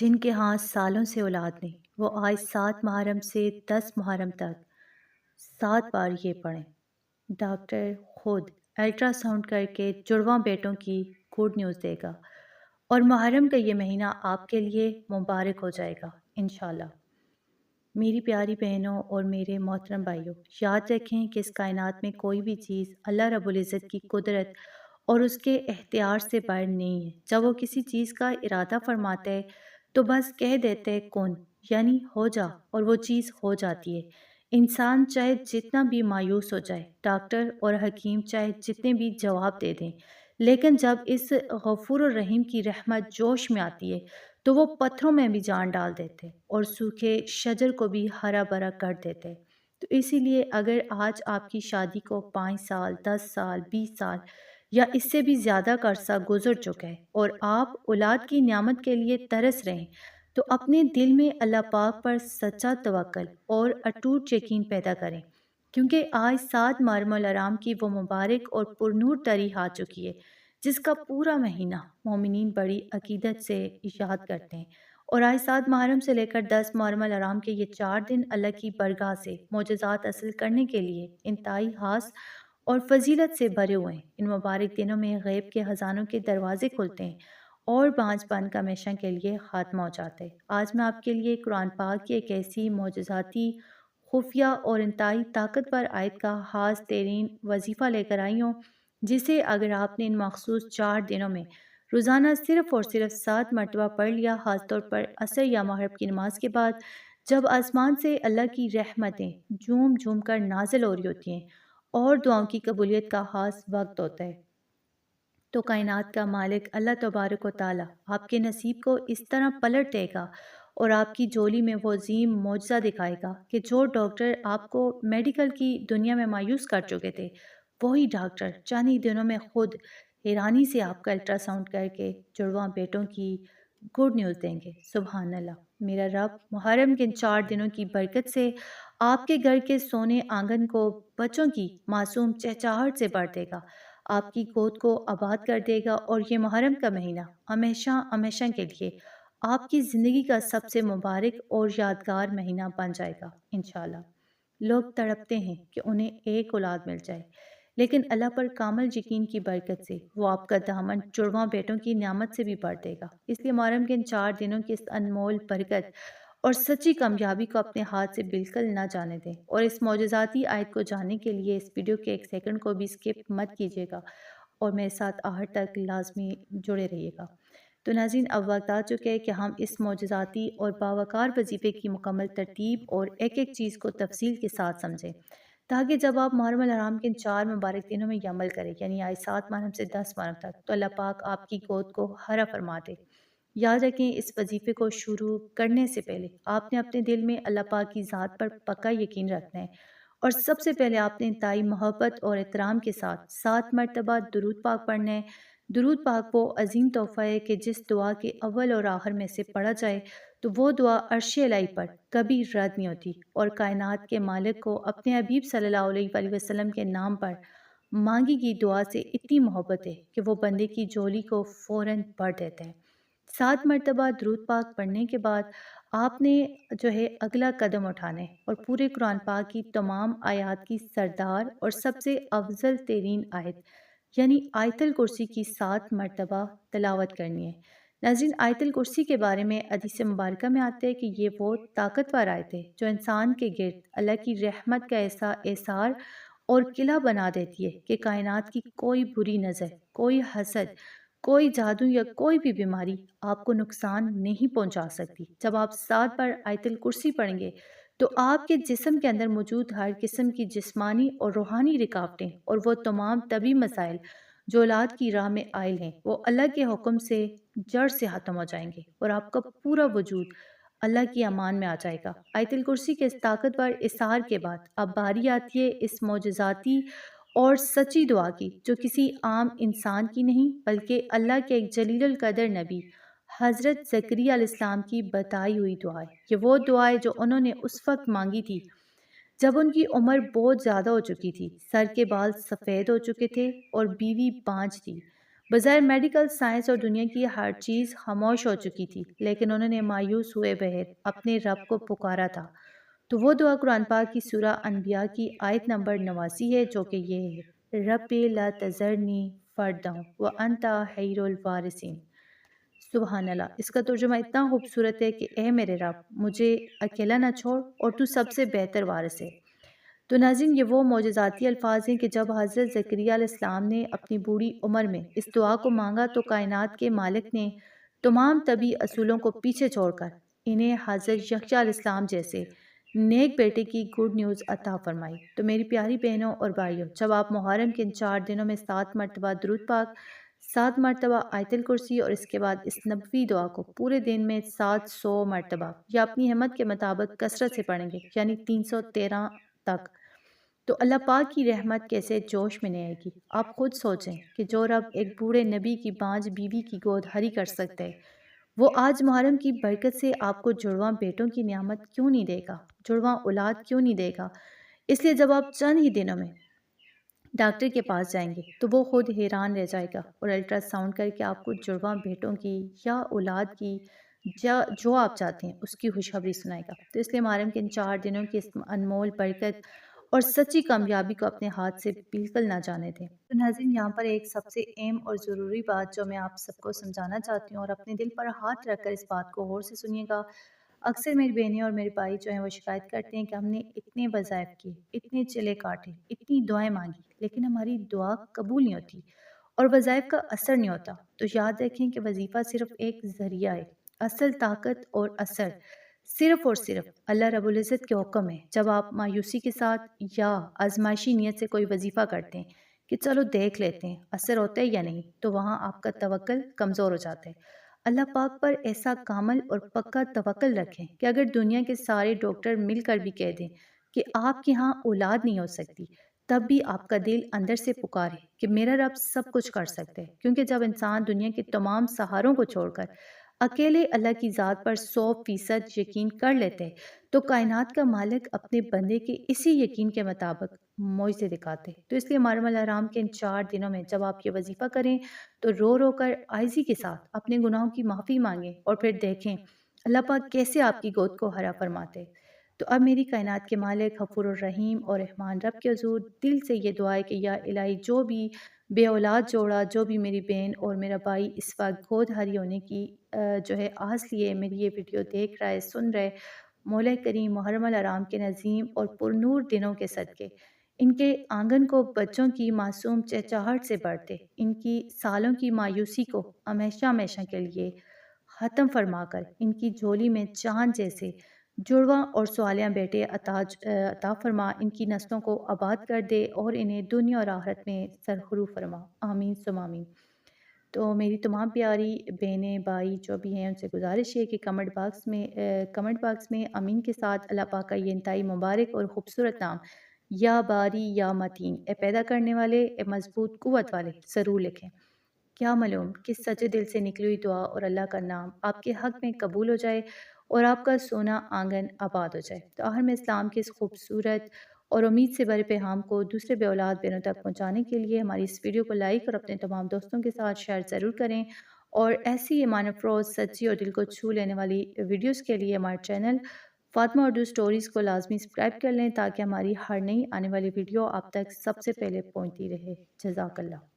جن کے ہاں سالوں سے اولاد نہیں، وہ آج 7 محرم سے 10 محرم تک 7 بار یہ پڑھیں۔ ڈاکٹر خود الٹرا ساؤنڈ کر کے جڑواں بیٹوں کی گڈ نیوز دے گا اور محرم کا یہ مہینہ آپ کے لیے مبارک ہو جائے گا انشاءاللہ۔ میری پیاری بہنوں اور میرے محترم بھائیوں، یاد رکھیں کہ اس کائنات میں کوئی بھی چیز اللہ رب العزت کی قدرت اور اس کے اختیار سے باہر نہیں ہے۔ جب وہ کسی چیز کا ارادہ فرماتا ہے تو بس کہہ دیتے ہیں کن، یعنی ہو جا، اور وہ چیز ہو جاتی ہے۔ انسان چاہے جتنا بھی مایوس ہو جائے، ڈاکٹر اور حکیم چاہے جتنے بھی جواب دے دیں، لیکن جب اس غفور الرحیم کی رحمت جوش میں آتی ہے تو وہ پتھروں میں بھی جان ڈال دیتے اور سوکھے شجر کو بھی ہرا بھرا کر دیتے۔ تو اسی لیے اگر آج آپ کی شادی کو 5 سال، 10 سال، 20 سال یا اس سے بھی زیادہ کا عرصہ گزر چکا ہے اور آپ اولاد کی نعمت کے لیے ترس رہے ہیں، تو اپنے دل میں اللہ پاک پر سچا توکل اور اٹوٹ یقین پیدا کریں، کیونکہ آج 7 محرم الحرام کی وہ مبارک اور پرنور تاریخ آ چکی ہے جس کا پورا مہینہ مومنین بڑی عقیدت سے یاد کرتے ہیں۔ اور آج 7 محرم سے لے کر 10 محرم الحرام کے یہ 4 دن اللہ کی برگاہ سے معجزات حاصل کرنے کے لیے انتہائی خاص اور فضیلت سے بھرے ہوئے ہیں۔ ان مبارک دنوں میں غیب کے خزانوں کے دروازے کھلتے ہیں اور بانجھ بند کا ہمیشہ کے لیے خاتمہ ہو جاتا ہے۔ آج میں آپ کے لیے قرآن پاک کی ایک ایسی معجزاتی، خفیہ اور انتہائی طاقتور آیت کا خاص ترین وظیفہ لے کر آئی ہوں، جسے اگر آپ نے ان مخصوص 4 دنوں میں روزانہ صرف اور صرف 7 مرتبہ پڑھ لیا، خاص طور پر عصر یا مغرب کی نماز کے بعد، جب آسمان سے اللہ کی رحمتیں جھوم جھوم کر نازل ہو رہی ہوتی ہیں اور دعاؤں کی قبولیت کا خاص وقت ہوتا ہے، تو کائنات کا مالک اللہ تبارک و تعالیٰ آپ کے نصیب کو اس طرح پلٹ دے گا اور آپ کی جولی میں وہ عظیم معجزہ دکھائے گا کہ جو ڈاکٹر آپ کو میڈیکل کی دنیا میں مایوس کر چکے تھے، وہی ڈاکٹر چند ہی دنوں میں خود حیرانی سے آپ کا الٹرا ساؤنڈ کر کے جڑواں بیٹوں کی گڈ نیوز دیں گے۔ سبحان اللہ! میرا رب محرم کے ان 4 دنوں کی برکت سے آپ کے گھر کے سونے آنگن کو بچوں کی معصوم چہچہاہٹ سے بھر دے گا، آپ کی گود کو آباد کر دے گا، اور یہ محرم کا مہینہ ہمیشہ ہمیشہ کے لیے آپ کی زندگی کا سب سے مبارک اور یادگار مہینہ بن جائے گا انشاءاللہ۔ لوگ تڑپتے ہیں کہ انہیں ایک اولاد مل جائے، لیکن اللہ پر کامل یقین کی برکت سے وہ آپ کا دامن جڑواں بیٹوں کی نعمت سے بھی بھر دے گا۔ اس لیے محرم کے ان 4 دنوں کی اس انمول برکت اور سچی کامیابی کو اپنے ہاتھ سے بالکل نہ جانے دیں، اور اس معجزاتی آیت کو جاننے کے لیے اس ویڈیو کے 1 سیکنڈ کو بھی اسکپ مت کیجیے گا اور میرے ساتھ آخر تک لازمی جڑے رہیے گا۔ تو ناظرین، اب وقت آ چکے ہے کہ ہم اس معجزاتی اور باوقار وظیفے کی مکمل ترتیب اور ایک ایک چیز کو تفصیل کے ساتھ سمجھیں، تاکہ جب آپ محرم الحرام کے ان 4 مبارک دنوں میں یہ عمل کریں، یعنی آج 7 محرم سے 10 محرم تک، تو اللہ پاک آپ کی گود کو ہرا فرما دے۔ یاد رکھیں، اس وظیفے کو شروع کرنے سے پہلے آپ نے اپنے دل میں اللہ پاک کی ذات پر پکا یقین رکھنا ہے، اور سب سے پہلے آپ نے انتہائی محبت اور احترام کے ساتھ 7 مرتبہ درود پاک پڑھنا ہے۔ درود پاک وہ عظیم تحفہ ہے کہ جس دعا کے اول اور آخر میں سے پڑھا جائے تو وہ دعا عرش الہی پر کبھی رد نہیں ہوتی، اور کائنات کے مالک کو اپنے حبیب صلی اللہ علیہ وآلہ وسلم کے نام پر مانگی گئی دعا سے اتنی محبت ہے کہ وہ بندے کی جولی کو فوراً بھر دیتا ہے۔ 7 مرتبہ درود پاک پڑھنے کے بعد آپ نے اگلا قدم اٹھانا ہے اور پورے قرآن پاک کی تمام آیات کی سردار اور سب سے افضل ترین آیت، یعنی آیت الکرسی کی 7 مرتبہ تلاوت کرنی ہے۔ ناظرین، آیت الکرسی کے بارے میں حدیث مبارکہ میں آتے ہیں کہ یہ وہ طاقتور آیت ہے جو انسان کے گرد اللہ کی رحمت کا ایسا احصار اور قلعہ بنا دیتی ہے کہ کائنات کی کوئی بری نظر، کوئی حسد، کوئی جادو یا کوئی بھی بیماری آپ کو نقصان نہیں پہنچا سکتی۔ جب آپ 7 بار آیت الکرسی پڑھیں گے تو آپ کے جسم کے اندر موجود ہر قسم کی جسمانی اور روحانی رکاوٹیں اور وہ تمام طبی مسائل جو اولاد کی راہ میں عائل ہیں، وہ اللہ کے حکم سے جڑ سے ختم ہو جائیں گے اور آپ کا پورا وجود اللہ کی امان میں آ جائے گا۔ آیت الکرسی کے اس طاقتور اثار کے بعد اب باری آتی ہے اس معجزاتی اور سچی دعا کی، جو کسی عام انسان کی نہیں بلکہ اللہ کے ایک جلیل القدر نبی حضرت زکریا علیہ السلام کی بتائی ہوئی دعا ہے۔ یہ وہ دعا ہے جو انہوں نے اس وقت مانگی تھی جب ان کی عمر بہت زیادہ ہو چکی تھی، سر کے بال سفید ہو چکے تھے اور بیوی بانجھ تھی۔ بظاہر میڈیکل سائنس اور دنیا کی ہر چیز خاموش ہو چکی تھی، لیکن انہوں نے مایوس ہوئے بغیر اپنے رب کو پکارا تھا۔ تو وہ دعا قرآن پاک کی سورہ انبیاء کی آیت نمبر 89 ہے، جو کہ یہ ہے: رب لا تذرنی فرداً وانت خیر الوارثین۔ سبحان اللہ، اس کا ترجمہ اتنا خوبصورت ہے کہ اے میرے رب، مجھے اکیلا نہ چھوڑ، اور تو سب سے بہتر وارث ہے۔ تو ناظرین، یہ وہ معجزاتی الفاظ ہیں کہ جب حضرت زکریا علیہ السلام نے اپنی بوڑھی عمر میں اس دعا کو مانگا تو کائنات کے مالک نے تمام طبی اصولوں کو پیچھے چھوڑ کر انہیں حضرت یحییٰ علیہ السلام جیسے نیک بیٹے کی گڈ نیوز عطا فرمائی۔ تو میری پیاری بہنوں اور بھائیوں، جب آپ محرم کے ان 4 دنوں میں 7 مرتبہ درود پاک، 7 مرتبہ آیت الکرسی اور اس کے بعد اس نبوی دعا کو پورے دن میں 700 مرتبہ یا اپنی ہمت کے مطابق کثرت سے پڑھیں گے، یعنی 313 تک، تو اللہ پاک کی رحمت کیسے جوش میں نہیں آئے گی۔ آپ خود سوچیں کہ جو رب ایک بوڑھے نبی کی بانجھ بیوی کی گود ہری کر سکتا ہے، وہ آج محرم کی برکت سے آپ کو جڑواں بیٹوں کی نعمت کیوں نہیں دے گا، جڑواں اولاد کیوں نہیں دے گا؟ اس لیے جب آپ چند ہی دنوں میں ڈاکٹر کے پاس جائیں گے تو وہ خود حیران رہ جائے گا اور الٹرا ساؤنڈ کر کے آپ کو جڑواں بیٹوں کی یا اولاد کی جو آپ چاہتے ہیں اس کی خوشخبری سنائے گا۔ تو اس لیے محرم کے ان 4 دنوں کی اس انمول برکت اور سچی کامیابی کو اپنے ہاتھ سے بالکل نہ جانے دیں۔ تو ناظرین، یہاں پر ایک سب سے اہم اور ضروری بات جو میں آپ سب کو سمجھانا چاہتی ہوں، اور اپنے دل پر ہاتھ رکھ کر اس بات کو غور سے سنیے گا۔ اکثر میری بہنیں اور میرے بھائی جو ہیں وہ شکایت کرتے ہیں کہ ہم نے اتنے وظائف کیے، اتنے چلے کاٹے، اتنی دعائیں مانگی، لیکن ہماری دعا قبول نہیں ہوتی اور وظائف کا اثر نہیں ہوتا۔ تو یاد رکھیں کہ وظیفہ صرف ایک ذریعہ ہے، اصل طاقت اور اثر صرف اور صرف اللہ رب العزت کے حکم ہے۔ جب آپ مایوسی کے ساتھ یا آزمائشی نیت سے کوئی وظیفہ کرتے ہیں کہ چلو دیکھ لیتے ہیں اثر ہوتا ہے یا نہیں، تو وہاں آپ کا توکل کمزور ہو جاتا ہے۔ اللہ پاک پر ایسا کامل اور پکا توکل رکھیں کہ اگر دنیا کے سارے ڈاکٹر مل کر بھی کہہ دیں کہ آپ کے ہاں اولاد نہیں ہو سکتی، تب بھی آپ کا دل اندر سے پکارے کہ میرا رب سب کچھ کر سکتے ہیں، کیونکہ جب انسان دنیا کے تمام سہاروں کو چھوڑ کر اکیلے اللہ کی ذات پر 100% یقین کر لیتے ہیں تو کائنات کا مالک اپنے بندے کے اسی یقین کے مطابق معجزے دکھاتے ہیں۔ تو اس لیے محرم الحرام کے ان 4 دنوں میں جب آپ یہ وظیفہ کریں تو رو رو کر عاجزی کے ساتھ اپنے گناہوں کی معافی مانگیں اور پھر دیکھیں اللہ پاک کیسے آپ کی گود کو ہرا فرماتے۔ تو اب میری کائنات کے مالک غفور الرحیم اور رحمان رب کے حضور دل سے یہ دعا ہے کہ یا الہی، جو بھی بے اولاد جوڑا، جو بھی میری بہن اور میرا بھائی اس وقت گود ہری ہونے کی جو ہے آس لیے میری یہ ویڈیو دیکھ رہا ہے، سن رہے، مولا کریم محرم الحرام کے نظیم اور پرنور دنوں کے صدقے ان کے آنگن کو بچوں کی معصوم چہچہٹ سے بھرتے، ان کی سالوں کی مایوسی کو ہمیشہ ہمیشہ کے لیے ختم فرما کر ان کی جھولی میں چاند جیسے جڑواں اور سوالیاں بیٹے عطا فرما، ان کی نسلوں کو آباد کر دے اور انہیں دنیا اور آخرت میں سرخرو فرما، آمین ثم آمین۔ تو میری تمام پیاری بہنیں بھائی جو بھی ہیں ان سے گزارش ہے کہ کمنٹ باکس میں امین کے ساتھ اللہ پاک کا یہ انتہائی مبارک اور خوبصورت نام یا باری یا متین، اے پیدا کرنے والے، اے مضبوط قوت والے، ضرور لکھیں۔ کیا معلوم کس سچے دل سے نکلی ہوئی دعا اور اللہ کا نام آپ کے حق میں قبول ہو جائے اور آپ کا سونا آنگن آباد ہو جائے۔ تو آخر میں اسلام کے اس خوبصورت اور امید سے بھرے پیغام کو دوسرے بے اولاد بہنوں تک پہنچانے کے لیے ہماری اس ویڈیو کو لائک اور اپنے تمام دوستوں کے ساتھ شیئر ضرور کریں، اور ایسی ایمان افروز، سچی اور دل کو چھو لینے والی ویڈیوز کے لیے ہمارے چینل فاطمہ اردو سٹوریز کو لازمی سبسکرائب کر لیں تاکہ ہماری ہر نئی آنے والی ویڈیو آپ تک سب سے پہلے پہنچتی رہے۔ جزاک اللہ۔